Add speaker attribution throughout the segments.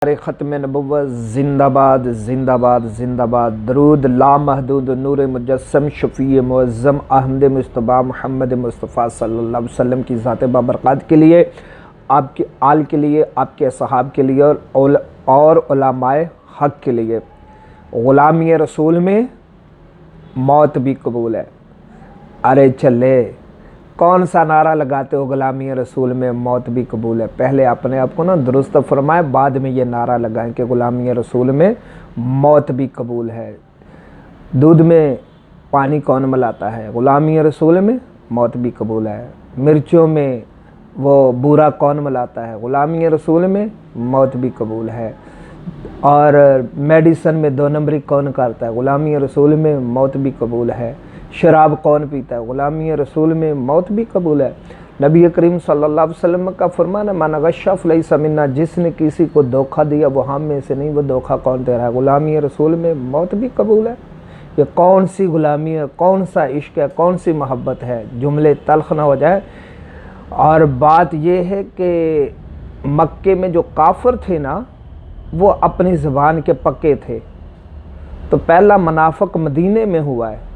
Speaker 1: ख़त्म नबुव्वत जिंदाबाद जिंदाबाद जिंदाबाद। दरूद ला महदूद नूर मुजस्सम शफ़ी मुअज़्ज़म अहमद मुस्तफ़ा मोहम्मद मुस्तफ़ा सल्लल्लाहु अलैहि वसल्लम की ज़ात बाबरकत के लिए, आपके आल के लिए, आपके असहाब के लिए और उलमाए हक़ के लिए। ग़ुलामी रसूल में मौत भी कबूल है। अरे चले, कौन सा नारा लगाते हो ग़ुलामी रसूल में मौत भी कबूल है? पहले अपने आप को ना दुरुस्त फरमाए, बाद में ये नारा लगाएं कि ग़ुलामी रसूल में मौत भी कबूल है। दूध में पानी कौन मिलाता है? ग़ुलामी रसूल में मौत भी कबूल है। मिर्चों में वो बूरा कौन मिलाता है? ग़ुलामी रसूल में मौत भी कबूल है। और मेडिसन में 2 नंबरी कौन करता है? ग़ुलामी रसूल में मौत भी कबूल है। शराब कौन पीता है? ग़ुलामी रसूल में मौत भी कबूल है। नबी करीम सल्लल्लाहु अलैहि वसल्लम का फरमान है, मन गश्शा फलैसा मिन्ना, जिसने किसी को धोखा दिया वो हम में से नहीं, वो धोखा कौन दे रहा है? ग़ुलामी रसूल में मौत भी कबूल है। ये कौन सी ग़ुलामी है, कौन सा इश्क है, कौन सी मोहब्बत है? जुमले तल्ख़ ना हो जाए। और बात ये है कि मक्के में जो काफिर थे ना, वो अपनी ज़बान के पक्के थे। तो पहला मुनाफ़िक मदीने में हुआ है।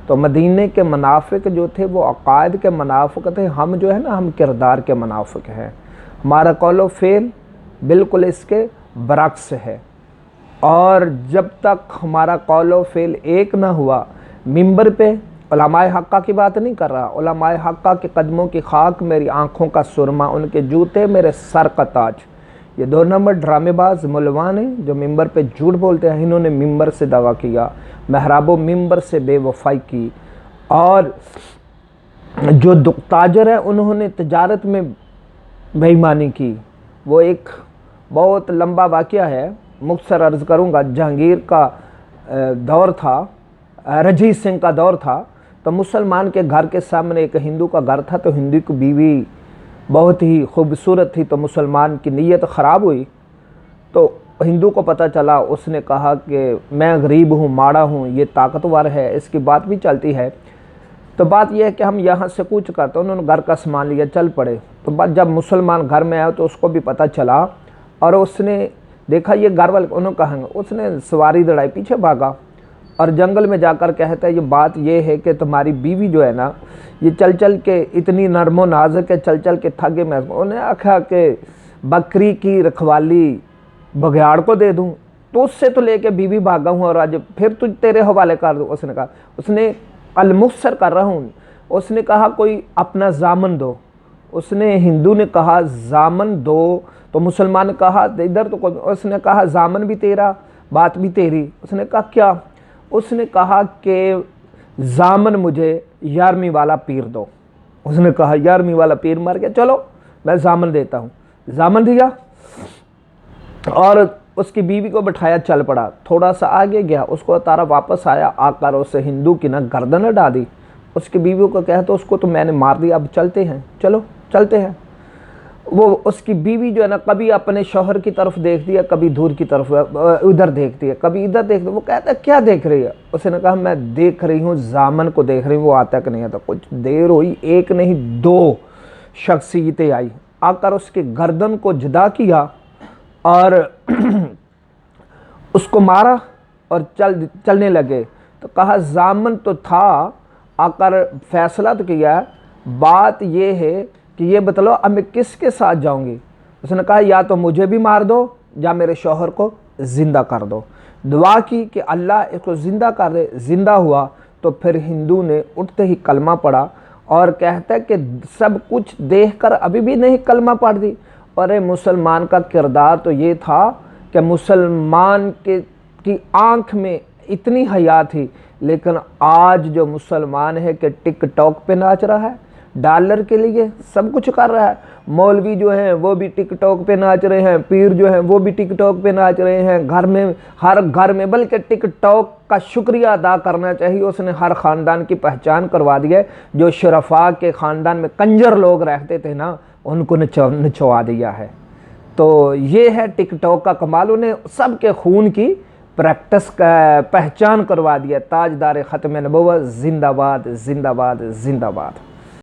Speaker 1: तो मदीने के मुनाफिक जो थे वो अकायद के मुनाफिक थे। हम जो है ना, हम किरदार के मुनाफिक हैं। हमारा कौलो फ़ेल बिल्कुल इसके बरक्स है। और जब तक हमारा कौलो फ़ेल एक ना हुआ, मिंबर पे उलमाए हक्का की बात नहीं कर रहा, उलमाए हक्का के कदमों की खाक मेरी आँखों का सुरमा, उनके जूते मेरे सर का ताज। ये 2 नंबर ड्रामेबाज मुलवान हैं जो मिंबर पे झूठ बोलते हैं। इन्होंने मिंबर से दावा किया, महराबो मिंबर से बेवफाई की। और जो दुख्ताजर है उन्होंने तिजारत में बेईमानी की। वो एक बहुत लंबा वाक़या है, मुख्तसर अर्ज़ करूँगा। जहांगीर का दौर था, रंजीत सिंह का दौर था। तो मुसलमान के घर के सामने एक हिंदू का घर था। तो हिंदू की बीवी बहुत ही खूबसूरत थी। तो मुसलमान की नीयत ख़राब हुई। तो हिंदू को पता चला, उसने कहा कि मैं गरीब हूँ, माड़ा हूँ, ये ताकतवर है, इसकी बात भी चलती है। तो बात यह है कि हम यहाँ से कूच करते हैं। उन्होंने घर का सामान लिया, चल पड़े। तो बात जब मुसलमान घर में आया तो उसको भी पता चला, और उसने देखा ये घर वाले, उन्होंने कहेंगे, उसने सवारी दौड़ाई, पीछे भागा और जंगल में जाकर कहता है ये बात ये है कि तुम्हारी बीवी जो है ना, ये चल चल के इतनी नरमो नाजुक है, चल चल के थके मैं। उन्हें आखा कि बकरी की रखवाली बघियाड़ को दे दूं, तो उससे तो लेके बीवी भागा हूँ और आज फिर तुझ तेरे हवाले कर दूँ। उसने कहा, उसने अलमुख्सर कर रहा हूँ। उसने कहा कोई अपना जामन दो। उसने, हिंदू ने कहा जामन दो, तो मुसलमान ने कहा इधर तो कोई। उसने कहा जामन भी तेरा, बात भी तेरी। उसने कहा क्या? उसने कहा कि जामन मुझे 11वीं वाला पीर दो। उसने कहा 11वीं वाला पीर मर गया, चलो मैं जामन देता हूँ। जामन दिया और उसकी बीवी को बिठाया, चल पड़ा। थोड़ा सा आगे गया, उसको तारा वापस आया, आकर उसे हिंदू की ना गर्दन डाल दी। उसकी बीवी को कहा तो उसको तो मैंने मार दिया, अब चलते हैं, चलो चलते हैं। वो उसकी बीवी जो है ना, कभी अपने शौहर की तरफ देखती है, कभी दूर की तरफ उधर देखती है, कभी इधर देखती है। वो कहता है क्या देख रही है? उसने कहा मैं देख रही हूँ जामन को देख रही हूँ, वो आता कि नहीं आता। कुछ देर हुई, एक नहीं 2 शख्सियतें आई, आकर उसके गर्दन को जुदा किया और उसको मारा और चलने लगे। तो कहा जामन तो था, आकर फैसला तो किया, बात ये है कि ये बतलाओ अब मैं किसके साथ जाऊंगी? उसने कहा या तो मुझे भी मार दो या मेरे शौहर को ज़िंदा कर दो। दुआ की कि अल्लाह इसको ज़िंदा कर दे। ज़िंदा हुआ तो फिर हिंदू ने उठते ही कलमा पढ़ा और कहता है कि सब कुछ देखकर अभी भी नहीं कलमा पढ़ दी। और मुसलमान का किरदार तो ये था कि मुसलमान की आँख में इतनी हया थी। लेकिन आज जो मुसलमान है कि टिकटॉक पे नाच रहा है, डॉलर के लिए सब कुछ कर रहा है। मौलवी जो हैं वो भी टिकटॉक पे नाच रहे हैं, पीर जो हैं वो भी टिकटॉक पे नाच रहे हैं। घर में, हर घर में, बल्कि टिकटॉक का शुक्रिया अदा करना चाहिए, उसने हर ख़ानदान की पहचान करवा दी है। जो शरफा के ख़ानदान में कंजर लोग रहते थे ना, उनको निचवा दिया है। तो ये है टिकटॉक का कमाल, उन्हें सबके खून की प्रैक्टिस का पहचान करवा दिया। ताजदार ख़त्म नबुव्वत जिंदाबाद जिंदाबाद जिंदाबाद।